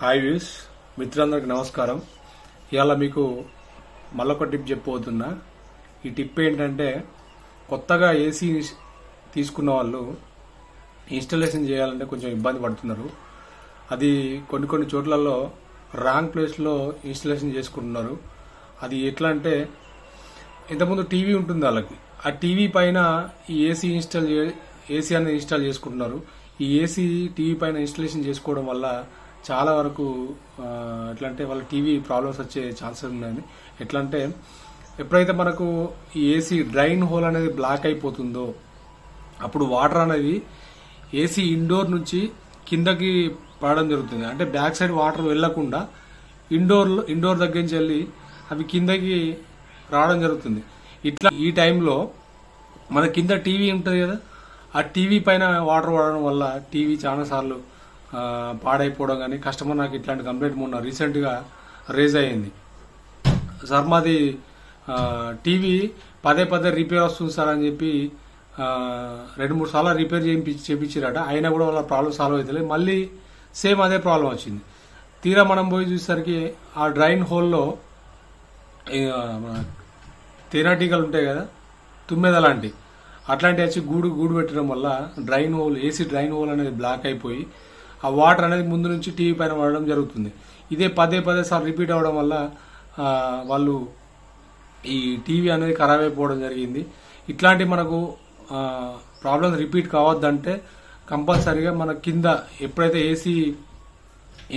Hi views మిత్రులందరికీ నమస్కారం. ఇవాళ మీకు మళ్ళొక టిప్ చెప్పబోతున్నా. ఈ టిప్ ఏంటంటే, కొత్తగా ఏసీ తీసుకున్న వాళ్ళు ఇన్స్టాలేషన్ చేయాలంటే కొంచెం ఇబ్బంది పడుతున్నారు. అది కొన్ని చోట్లలో రాంగ్ ప్లేస్లో ఇన్స్టాలేషన్ చేసుకుంటున్నారు. అది ఎట్లా అంటే, ఇంతకుముందు టీవీ ఉంటుంది వాళ్ళకి, ఆ టీవీ పైన ఈ ఏసీ అనేది ఇన్స్టాల్ చేసుకుంటున్నారు. ఈ ఏసీ టీవీ పైన ఇన్స్టాలేషన్ చేసుకోవడం వల్ల చాలా వరకు ఎట్లా అంటే వాళ్ళ టీవీ ప్రాబ్లమ్స్ వచ్చే ఛాన్సెస్ ఉన్నాయి. ఎట్లా అంటే, ఎప్పుడైతే మనకు ఈ ఏసీ డ్రైన్ హోల్ అనేది బ్లాక్ అయిపోతుందో అప్పుడు వాటర్ అనేది ఏసీ ఇండోర్ నుంచి కిందకి పడడం జరుగుతుంది. అంటే బ్యాక్ సైడ్ వాటర్ వెళ్లకుండా ఇండోర్ దగ్గర నుంచి వెళ్ళి అవి కిందకి రావడం జరుగుతుంది. ఇట్లా ఈ టైంలో మన కింద టీవీ ఉంటుంది కదా, ఆ టీవీ పైన వాటర్ పడడం వల్ల టీవీ చాలా సార్లు పాడైపోవడం. కానీ కస్టమర్ నాకు ఇట్లాంటి కంప్లైంట్ మొన్న రీసెంట్ గా రేజ్ అయ్యింది. సార్ మాది టీవీ పదే రిపేర్ వస్తుంది సార్ అని చెప్పి 2-3 సార్లు రిపేర్ చేయించారట. అయినా కూడా వాళ్ళ ప్రాబ్లం సాల్వ్ అవుతలేదు. మళ్ళీ సేమ్ అదే ప్రాబ్లం వచ్చింది. తీరా మనం పోయి చూసేసరికి ఆ డ్రైన్ హోల్లో తేనెటీగలు ఉంటాయి కదా, తుమ్మెద లాంటి అట్లాంటివి వచ్చి గూడు పెట్టడం వల్ల ఏసీ డ్రైన్ హోల్ అనేది బ్లాక్ అయిపోయి ఆ వాటర్ అనేది ముందు నుంచి టీవీ పైన పడడం జరుగుతుంది. ఇదే పదే సార్లు రిపీట్ అవడం వల్ల వాళ్ళు ఈ టీవీ అనేది ఖరాబ్ అయిపోవడం జరిగింది. ఇట్లాంటి మనకు ప్రాబ్లమ్స్ రిపీట్ కావద్దంటే కంపల్సరీగా మన కింద ఎప్పుడైతే ఏసీ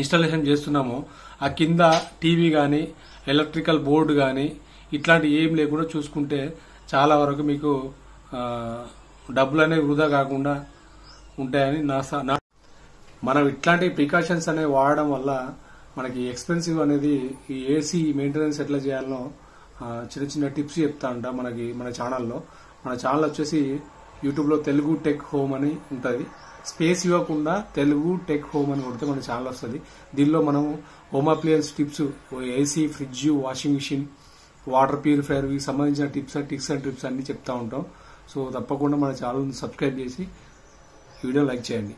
ఇన్స్టాలేషన్ చేస్తున్నామో ఆ కింద టీవీ కానీ ఎలక్ట్రికల్ బోర్డు కానీ ఇట్లాంటి ఏం లేకుండా చూసుకుంటే చాలా వరకు మీకు డబ్బులు అనేవి వృధా కాకుండా ఉంటాయని మనం ఇట్లాంటి ప్రికాషన్స్ అనేవి వాడడం వల్ల మనకి ఎక్స్పెన్సివ్ అనేది ఈ ఏసీ మెయింటెనెన్స్ ఎట్లా చేయాలో చిన్న టిప్స్ చెప్తా ఉంటా మన ఛానల్లో. మన ఛానల్ వచ్చేసి యూట్యూబ్లో తెలుగు టెక్ హోమ్ అని ఉంటుంది. స్పేస్ ఇవ్వకుండా తెలుగు టెక్ హోమ్ అని కొడితే మన ఛానల్ వస్తుంది. దీనిలో మనం home appliance tips, AC, fridge, washing machine, water purifier వీటికి సంబంధించిన టిప్స్ అండ్ ట్రిప్స్ అన్ని చెప్తా ఉంటాం. సో తప్పకుండా మన ఛానల్ని సబ్స్క్రైబ్ చేసి వీడియో లైక్ చేయండి.